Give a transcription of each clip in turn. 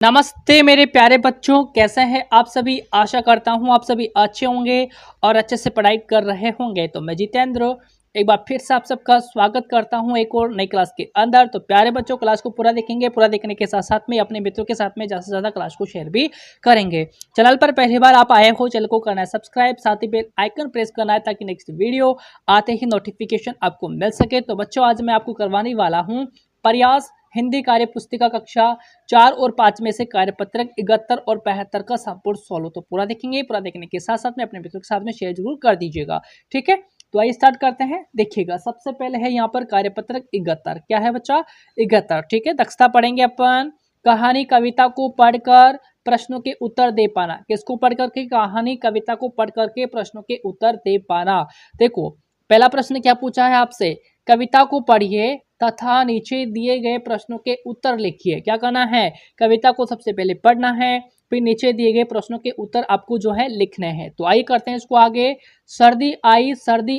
नमस्ते मेरे प्यारे बच्चों, कैसे हैं आप सभी। आशा करता हूं आप सभी अच्छे होंगे और अच्छे से पढ़ाई कर रहे होंगे। तो मैं जितेंद्र एक बार फिर से आप सबका स्वागत करता हूं एक और नई क्लास के अंदर। तो प्यारे बच्चों, क्लास को पूरा देखेंगे, पूरा देखने के साथ साथ में अपने मित्रों के साथ में ज़्यादा से ज़्यादा क्लास को शेयर भी करेंगे। चैनल पर पहली बार आप आए हो, चैनल को करना है सब्सक्राइब, साथ ही बेल आइकन प्रेस करना है ताकि नेक्स्ट वीडियो आते ही नोटिफिकेशन आपको मिल सके। तो बच्चों, आज मैं आपको करवाने वाला हूँ प्रयास हिंदी कार्य पुस्तिका कक्षा 4 और 5 में से कार्यपत्रक 71 और 75 का संपूर्ण सोल्व। तो पूरा देखेंगे, पूरा देखने के साथ साथ में अपने मित्रों के साथ में शेयर जरूर कर दीजिएगा, ठीक है। तो आइए स्टार्ट करते हैं। देखिएगा, सबसे पहले है यहाँ पर कार्यपत्रक 71। क्या है बच्चा? 71, ठीक है। दक्षता पढ़ेंगे अपन। कहानी कविता को पढ़कर प्रश्नों के उत्तर दे पाना। किसको पढ़ करके? कहानी कविता को पढ़ करके प्रश्नों के उत्तर दे पाना। देखो, पहला प्रश्न क्या पूछा है आपसे? कविता को पढ़िए तथा नीचे दिए गए प्रश्नों के उत्तर लिखिए। क्या करना है? कविता को सबसे पहले पढ़ना है, फिर नीचे दिए गए प्रश्नों के उत्तर आपको जो है लिखने हैं। तो आइए करते हैं इसको आगे। सर्दी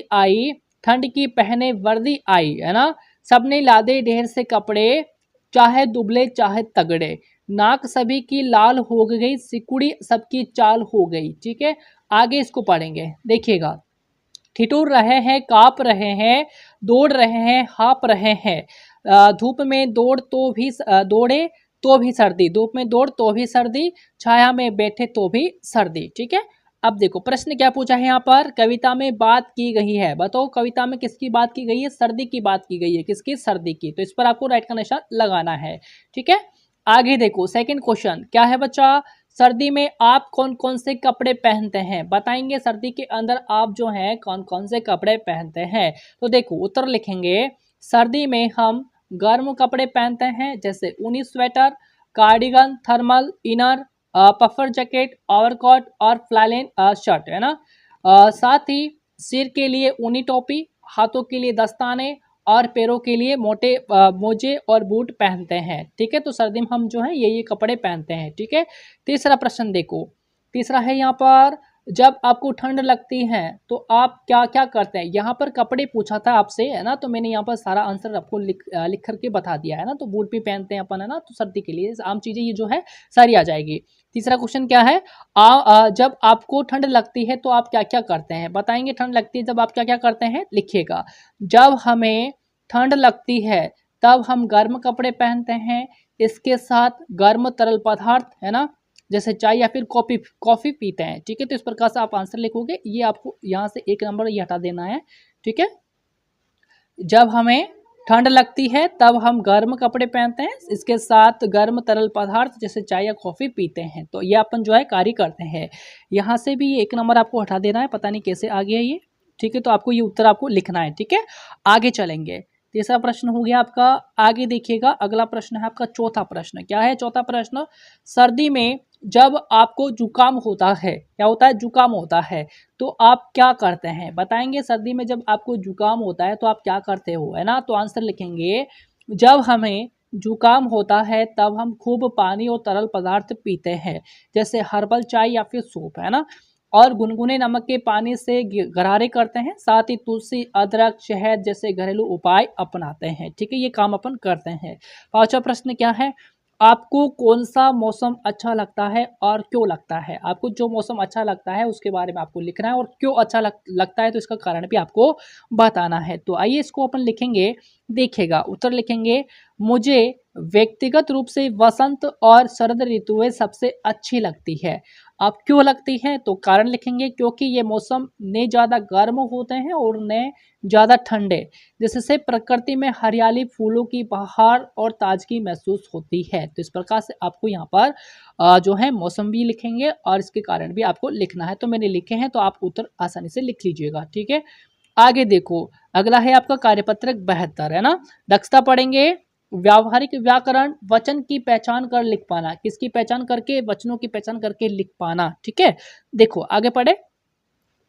आई, ठंड की पहने वर्दी आई, है ना। सबने लादे ढेर से कपड़े, चाहे दुबले चाहे तगड़े। नाक सभी की लाल हो गई, सिकुड़ी सबकी चाल हो गई। ठीक है, आगे इसको पढ़ेंगे। देखिएगा, ठिठुर रहे हैं, काँप रहे हैं, दौड़ रहे हैं, हाँप रहे हैं। धूप में दौड़ तो भी दौड़े तो भी सर्दी, धूप में दौड़ तो भी सर्दी, छाया में बैठे तो भी सर्दी। ठीक है, अब देखो प्रश्न क्या पूछा है यहाँ पर। कविता में बात की गई है, बताओ कविता में किसकी बात की गई है? सर्दी की बात की गई है। किसकी? सर्दी की। तो इस पर आपको राइट का निशान लगाना है, ठीक है। आगे देखो, सेकंड क्वेश्चन क्या है बच्चा? सर्दी में आप कौन कौन से कपड़े पहनते हैं? बताएंगे सर्दी के अंदर आप जो हैं कौन कौन से कपड़े पहनते हैं। तो देखो उत्तर लिखेंगे। सर्दी में हम गर्म कपड़े पहनते हैं, जैसे ऊनी sweater, cardigan, thermal inner, puffer jacket, overcoat और फ्लाइलेन शर्ट, है ना। साथ ही सिर के लिए ऊनी टोपी, हाथों के लिए दस्ताने और पैरों के लिए मोटे मोजे और बूट पहनते हैं। ठीक है, तो सर्दी में हम जो है ये कपड़े पहनते हैं। ठीक है। तीसरा प्रश्न देखो, तीसरा है यहाँ पर, जब आपको ठंड लगती है तो आप क्या क्या करते हैं? यहाँ पर कपड़े पूछा था आपसे, है ना, तो मैंने यहाँ पर सारा आंसर आपको लिख करके बता दिया है ना। तो बूट भी पहनते हैं अपन, है ना, तो सर्दी के लिए आम चीज़ें ये जो है सारी आ जाएगी। तीसरा क्वेश्चन क्या है? जब आपको ठंड लगती है तो आप क्या क्या करते हैं? बताएंगे ठंड लगती है जब आप क्या क्या करते हैं, लिखिएगा। जब हमें ठंड लगती है तब हम गर्म कपड़े पहनते हैं, इसके साथ गर्म तरल पदार्थ, है ना, जैसे चाय या फिर कॉफ़ी कॉफ़ी पीते हैं। ठीक है, तो इस प्रकार से आप आंसर लिखोगे। ये आपको यहाँ से एक नंबर ये हटा देना है, ठीक है। जब हमें ठंड लगती है तब हम गर्म कपड़े पहनते हैं, इसके साथ गर्म तरल पदार्थ जैसे चाय या कॉफ़ी पीते हैं। तो ये अपन जो है कार्य करते हैं। यहाँ से भी एक नंबर आपको हटा देना है, पता नहीं कैसे आ गया ये। ठीक है, तो आपको ये उत्तर आपको लिखना है, ठीक है। आगे चलेंगे। तीसरा प्रश्न हो गया आपका। आगे देखिएगा, अगला प्रश्न है आपका चौथा प्रश्न। क्या है चौथा प्रश्न? सर्दी में जब आपको जुकाम होता है, क्या होता है? जुकाम होता है, तो आप क्या करते हैं? बताएंगे सर्दी में जब आपको जुकाम होता है तो आप क्या करते हो, है ना। तो आंसर लिखेंगे। जब हमें जुकाम होता है तब हम खूब पानी और तरल पदार्थ पीते हैं, जैसे हर्बल चाय या फिर सूप, है ना, और गुनगुने नमक के पानी से गरारे करते हैं। साथ ही तुलसी, अदरक, शहद जैसे घरेलू उपाय अपनाते हैं। ठीक है, ये काम अपन करते हैं। पांचवा प्रश्न क्या है? आपको कौन सा मौसम अच्छा लगता है और क्यों लगता है? आपको जो मौसम अच्छा लगता है उसके बारे में आपको लिखना है, और क्यों अच्छा लगता है तो इसका कारण भी आपको बताना है। तो आइए इसको अपन लिखेंगे। देखिएगा, उत्तर लिखेंगे। मुझे व्यक्तिगत रूप से वसंत और शरद ऋतुएं सबसे अच्छी लगती है। आप क्यों लगती हैं तो कारण लिखेंगे, क्योंकि ये मौसम न ज़्यादा गर्म होते हैं और न ज़्यादा ठंडे, जिससे प्रकृति में हरियाली, फूलों की बहार और ताजगी महसूस होती है। तो इस प्रकार से आपको यहाँ पर जो है मौसम भी लिखेंगे और इसके कारण भी आपको लिखना है। तो मैंने लिखे हैं, तो आप उत्तर आसानी से लिख लीजिएगा, ठीक है। आगे देखो, अगला है आपका कार्यपत्रक 72, है ना। दक्षता पढ़ेंगे। व्यावहारिक व्याकरण, वचन की पहचान कर लिख पाना। किसकी पहचान करके? वचनों की पहचान करके लिख पाना, ठीक है। देखो आगे पढ़े।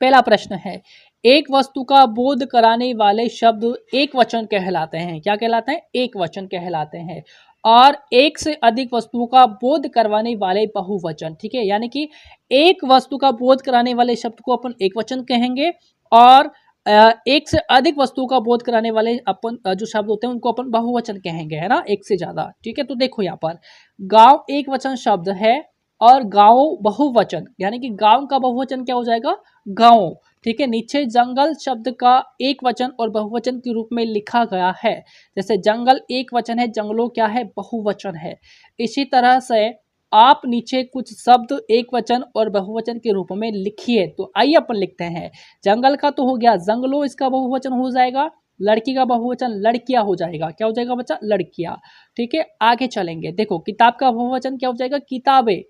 पहला प्रश्न है, एक वस्तु का बोध कराने वाले शब्द एक वचन कहलाते हैं। क्या कहलाते हैं? एक वचन कहलाते हैं। और एक से अधिक वस्तुओं का बोध करवाने वाले बहुवचन। ठीक है, यानी कि एक वस्तु का बोध कराने वाले शब्द को अपन एक वचन कहेंगे, और एक से अधिक वस्तुओं का बोध कराने वाले अपन जो शब्द होते हैं उनको अपन बहुवचन कहेंगे, है ना, एक से ज्यादा। ठीक है, तो देखो यहाँ पर गांव एक वचन शब्द है और गांव बहुवचन, यानी कि गांव का बहुवचन क्या हो जाएगा, गांव। ठीक है, नीचे जंगल शब्द का एक वचन और बहुवचन के रूप में लिखा गया है। जैसे जंगल एक वचन है, जंगलों क्या है, बहुवचन है। इसी तरह से आप नीचे कुछ शब्द एक वचन और बहुवचन के रूप में लिखिए। तो आइए अपन लिखते हैं। जंगल का तो हो गया जंगलों, इसका बहुवचन हो जाएगा। लड़की का बहुवचन लड़कियां हो जाएगा। क्या हो जाएगा बच्चा, लड़कियां। ठीक है, आगे चलेंगे। देखो किताब का बहुवचन क्या हो जाएगा, किताबें।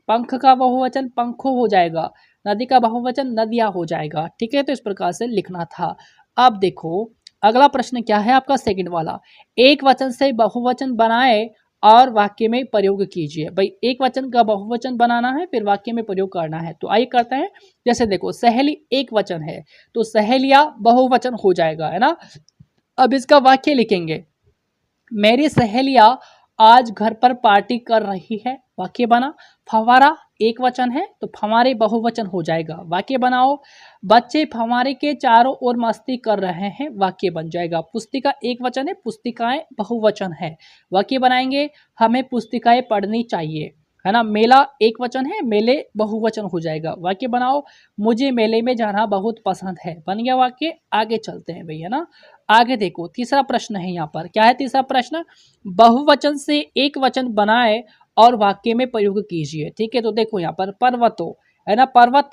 पंख का बहुवचन पंखों हो जाएगा। नदी का बहुवचन नदियां हो जाएगा। ठीक है, तो इस प्रकार से लिखना था। अब देखो अगला प्रश्न क्या है आपका, सेकंड वाला। एक वचन से बहुवचन बनाए और वाक्य में प्रयोग कीजिए। भाई एक वचन का बहुवचन बनाना है, फिर वाक्य में प्रयोग करना है। तो आइए करते हैं। जैसे देखो सहेली एक वचन है तो सहेलियां बहुवचन हो जाएगा, है ना। अब इसका वाक्य लिखेंगे, मेरी सहेलियां आज घर पर पार्टी कर रही है, वाक्य बना। फव्वारा एक वचन है तो फव्वारे बहुवचन हो जाएगा, वाक्य बनाओ। बच्चे फव्वारे के चारों ओर मस्ती कर रहे हैं, वाक्य बन जाएगा। पुस्तिका एक वचन है, पुस्तिकाएं बहुवचन है, वाक्य बनाएंगे। हमें पुस्तिकाएं पढ़नी चाहिए, है ना। मेला एक वचन है, मेले बहुवचन हो जाएगा, वाक्य बनाओ। मुझे मेले में जाना बहुत पसंद है, बन गया वाक्य। आगे चलते हैं भैया ना। आगे देखो तीसरा प्रश्न है यहाँ पर, क्या है तीसरा प्रश्न, बहुवचन से एक वचन बनाए और वाक्य में प्रयोग कीजिए। ठीक है, तो देखो यहाँ पर पर्वतो, है ना, पर्वत,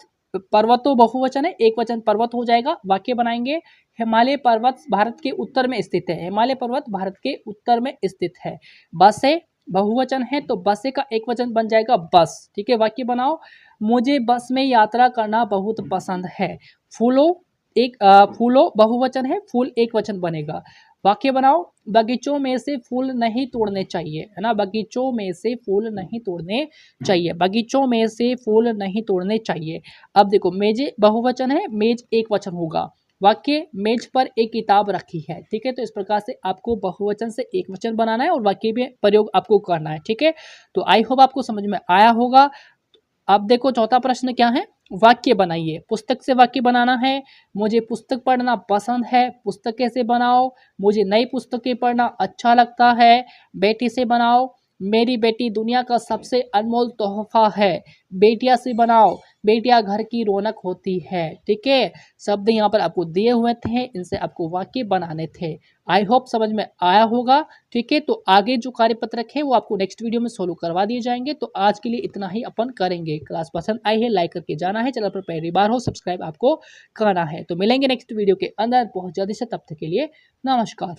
पर्वतो बहुवचन है, एक वचन पर्वत हो जाएगा, वाक्य बनाएंगे। हिमालय पर्वत भारत के उत्तर में स्थित है, हिमालय पर्वत भारत के उत्तर में स्थित है। बसें बहुवचन है तो बसें का एक वचन बन जाएगा बस। ठीक है, वाक्य बनाओ। मुझे बस में यात्रा करना बहुत पसंद है। फूलों फूलों बहुवचन है, फूल एक वचन बनेगा, वाक्य बनाओ। बगीचों में से फूल नहीं तोड़ने चाहिए, है ना, बगीचों में से फूल नहीं तोड़ने चाहिए, बगीचों में से फूल नहीं तोड़ने चाहिए। अब देखो मेजे बहुवचन है, मेज एक वचन होगा, वाक्य मेज पर एक किताब रखी है। ठीक है, तो इस प्रकार से आपको बहुवचन से एक वचन बनाना है और वाक्य में प्रयोग आपको करना है। ठीक है, तो आई होप आपको समझ में आया होगा। अब देखो चौथा प्रश्न क्या है, वाक्य बनाइए। पुस्तक से वाक्य बनाना है, मुझे पुस्तक पढ़ना पसंद है, पुस्तक कैसे बनाओ। मुझे नई पुस्तकें पढ़ना अच्छा लगता है, बेटी से बनाओ। मेरी बेटी दुनिया का सबसे अनमोल तोहफा है, बेटियां से बनाओ। बेटियां घर की रौनक होती है। ठीक है, शब्द यहाँ पर आपको दिए हुए थे, इनसे आपको वाक्य बनाने थे। आई होप समझ में आया होगा। ठीक है, तो आगे जो कार्यपत्रक है वो आपको नेक्स्ट वीडियो में सोल्व करवा दिए जाएंगे। तो आज के लिए इतना ही अपन करेंगे। क्लास पसंद आई है लाइक करके जाना है, चैनल पर पहली बार हो सब्सक्राइब आपको करना है। तो मिलेंगे नेक्स्ट वीडियो के अंदर बहुत जल्दी से, तब तक के लिए नमस्कार।